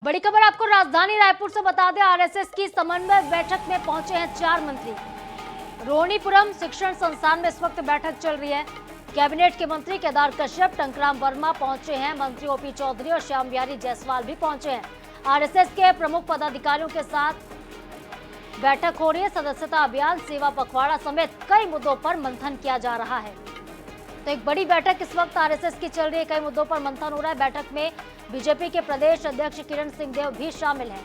बड़ी खबर आपको राजधानी रायपुर से बता दें, आरएसएस की समन्वय बैठक में पहुंचे हैं 4 मंत्री। रोहिणीपुरम शिक्षण संस्थान में इस वक्त बैठक चल रही है। कैबिनेट के मंत्री केदार कश्यप, टंकराम वर्मा पहुंचे हैं। मंत्री ओपी चौधरी और श्याम बिहारी जायसवाल भी पहुंचे हैं। आरएसएस के प्रमुख पदाधिकारियों के साथ बैठक हो रही है। सदस्यता अभियान, सेवा पखवाड़ा समेत कई मुद्दों पर मंथन किया जा रहा है। तो एक बड़ी बैठक इस वक्त आरएसएस की चल रही है। कई मुद्दों पर मंथन हो रहा है। बैठक में बीजेपी के प्रदेश अध्यक्ष किरण सिंहदेव भी शामिल हैं।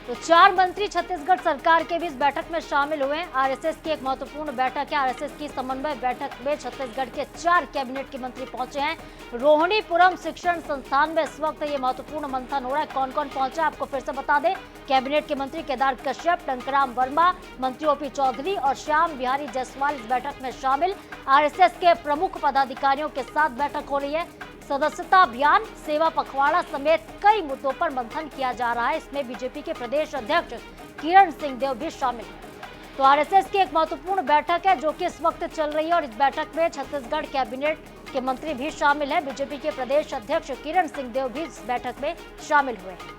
तो 4 मंत्री छत्तीसगढ़ सरकार के भी इस बैठक में शामिल हुए हैं। आरएसएस की एक महत्वपूर्ण बैठक है। आरएसएस की समन्वय बैठक में छत्तीसगढ़ के 4 कैबिनेट के मंत्री पहुंचे हैं। रोहिणीपुरम शिक्षण संस्थान में इस वक्त ये महत्वपूर्ण मंथन हो रहा है। कौन कौन पहुंचा आपको फिर से बता दें। कैबिनेट के मंत्री केदार कश्यप, टंकराम वर्मा, मंत्री ओपी चौधरी और श्याम बिहारी जायसवाल इस बैठक में शामिल। आरएसएस के प्रमुख पदाधिकारियों के साथ बैठक हो रही है। सदस्यता अभियान, सेवा पखवाड़ा समेत कई मुद्दों पर मंथन किया जा रहा है। इसमें बीजेपी के प्रदेश अध्यक्ष किरण सिंहदेव भी शामिल हैं। तो आरएसएस की एक महत्वपूर्ण बैठक है जो कि इस वक्त चल रही है और इस बैठक में छत्तीसगढ़ कैबिनेट के मंत्री भी शामिल हैं। बीजेपी के प्रदेश अध्यक्ष किरण सिंहदेव भी इस बैठक में शामिल हुए हैं।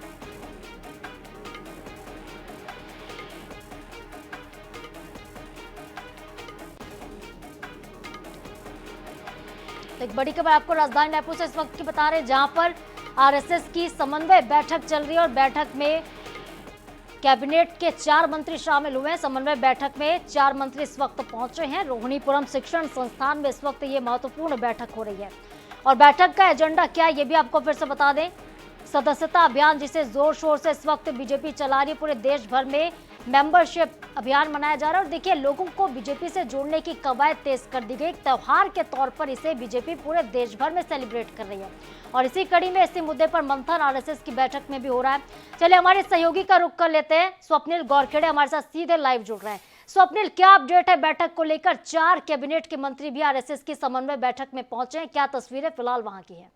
तो एक बड़ी खबर आपको राजधानी रायपुर से इस वक्त की बता रहे हैं, जहां पर आरएसएस की समन्वय बैठक चल रही है और बैठक में कैबिनेट के 4 मंत्री शामिल हुए हैं। समन्वय बैठक में 4 मंत्री इस वक्त पहुंचे हैं। रोहिणीपुरम शिक्षण संस्थान में इस वक्त ये महत्वपूर्ण बैठक हो रही है और बैठक का एजेंडा क्या है ये भी आपको फिर से बता दें। सदस्यता अभियान, जिसे जोर शोर से इस वक्त बीजेपी चला रही है, पूरे देश भर में मेंबरशिप अभियान मनाया जा रहा है और देखिए लोगों को बीजेपी से जोड़ने की कवायद तेज कर दी गई। त्योहार के तौर पर इसे बीजेपी पूरे देश भर में सेलिब्रेट कर रही है और इसी कड़ी में इसी मुद्दे पर मंथन आरएसएस की बैठक में भी हो रहा है। चलिए हमारे सहयोगी का रुख कर लेते हैं। स्वप्निल गौरखेड़े हमारे साथ सीधे लाइव जुड़ रहे हैं। स्वप्निल, क्या अपडेट है बैठक को लेकर? 4 कैबिनेट के मंत्री भी आरएसएस की समन्वय बैठक में पहुंचे हैं। क्या तस्वीरें फिलहाल वहां की है?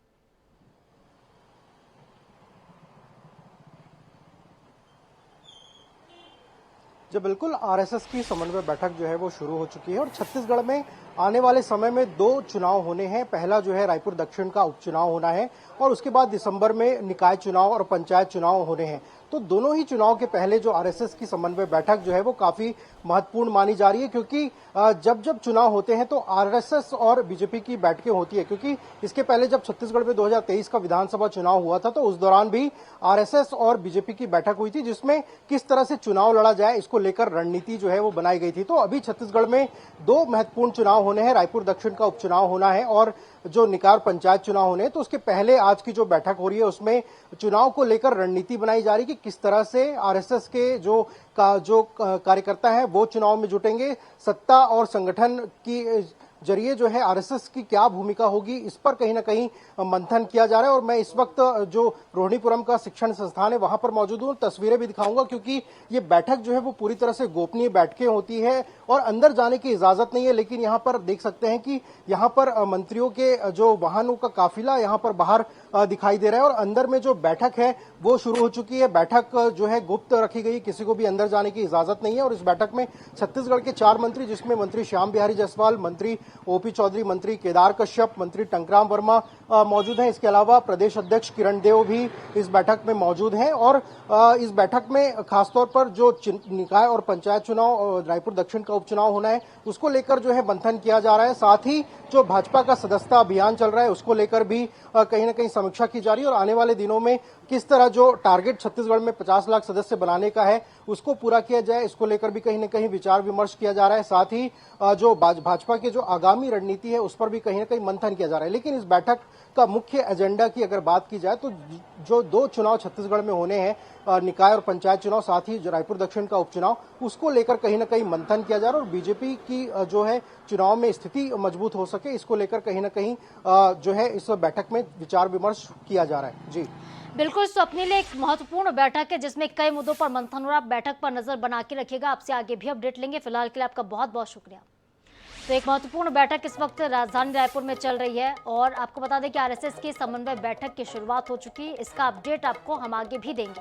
जी बिल्कुल, आरएसएस की समन्वय बैठक जो है वो शुरू हो चुकी है और छत्तीसगढ़ में आने वाले समय में 2 चुनाव होने हैं। पहला जो है रायपुर दक्षिण का उपचुनाव होना है और उसके बाद दिसंबर में निकाय चुनाव और पंचायत चुनाव होने हैं। तो दोनों ही चुनाव के पहले जो आरएसएस की समन्वय बैठक जो है वो काफी महत्वपूर्ण मानी जा रही है, क्योंकि जब जब चुनाव होते हैं तो आरएसएस और बीजेपी की बैठकें होती है। क्योंकि इसके पहले जब छत्तीसगढ़ में 2023 का विधानसभा चुनाव हुआ था तो उस दौरान भी आरएसएस और बीजेपी की बैठक हुई थी, जिसमें किस तरह से चुनाव लड़ा जाए इसको लेकर रणनीति जो है वो बनाई गई थी। तो अभी छत्तीसगढ़ में 2 महत्वपूर्ण चुनाव होने हैं। रायपुर दक्षिण का उपचुनाव होना है और जो निकाय पंचायत चुनाव होने हैं। तो उसके पहले आज की जो बैठक हो रही है उसमें चुनाव को लेकर रणनीति बनाई जा रही है कि किस तरह से आरएसएस के जो कार्यकर्ता हैं वो चुनाव में जुटेंगे। सत्ता और संगठन की जरिए जो है आरएसएस की क्या भूमिका होगी, इस पर कहीं ना कहीं मंथन किया जा रहा है। और मैं इस वक्त जो रोहिणीपुरम का शिक्षण संस्थान है वहां पर मौजूद हूं। तस्वीरें भी दिखाऊंगा क्योंकि ये बैठक जो है वो पूरी तरह से गोपनीय बैठकें होती है और अंदर जाने की इजाजत नहीं है। लेकिन यहाँ पर देख सकते हैं कि यहाँ पर मंत्रियों के जो वाहनों का काफिला यहाँ पर बाहर दिखाई दे रहा है और अंदर में जो बैठक है वो शुरू हो चुकी है। बैठक जो है गुप्त रखी गई, किसी को भी अंदर जाने की इजाजत नहीं है। और इस बैठक में छत्तीसगढ़ के 4 मंत्री, जिसमें मंत्री श्याम बिहारी जायसवाल, मंत्री ओपी चौधरी, मंत्री केदार कश्यप, मंत्री टंकराम वर्मा मौजूद हैं। इसके अलावा प्रदेश अध्यक्ष किरण देव भी इस बैठक में मौजूद हैं। और इस बैठक में खासतौर पर जो निकाय और पंचायत चुनाव, रायपुर दक्षिण का उपचुनाव होना है उसको लेकर जो है मंथन किया जा रहा है। साथ ही जो भाजपा का सदस्यता अभियान चल रहा है उसको लेकर भी कहीं ना कहीं समीक्षा की जा रही है और आने वाले दिनों में किस तरह जो टारगेट छत्तीसगढ़ में 50 लाख सदस्य बनाने का है उसको पूरा किया जाए, इसको लेकर भी कहीं ना कहीं विचार विमर्श किया जा रहा है। साथ ही जो भाजपा की जो आगामी रणनीति है उस पर भी कहीं ना कहीं मंथन किया जा रहा है। लेकिन इस बैठक का मुख्य एजेंडा की अगर बात की जाए तो जो 2 चुनाव छत्तीसगढ़ में होने हैं, निकाय और पंचायत चुनाव, साथ ही रायपुर दक्षिण का उपचुनाव, उसको लेकर कहीं ना कहीं मंथन किया जा रहा है। और बीजेपी की जो है चुनाव में स्थिति मजबूत हो सके इसको लेकर कहीं ना कहीं जो है इस बैठक में विचार विमर्श किया जा रहा है। जी बिल्कुल स्वप्निल, एक महत्वपूर्ण बैठक है जिसमें कई मुद्दों पर मंथन हो रहा है। बैठक पर नजर बना के रखिएगा, आपसे आगे भी अपडेट लेंगे। फिलहाल के लिए आपका बहुत बहुत शुक्रिया। तो एक महत्वपूर्ण बैठक इस वक्त राजधानी रायपुर में चल रही है और आपको बता दें कि आरएसएस की समन्वय बैठक की शुरुआत हो चुकी है। इसका अपडेट आपको हम आगे भी देंगे।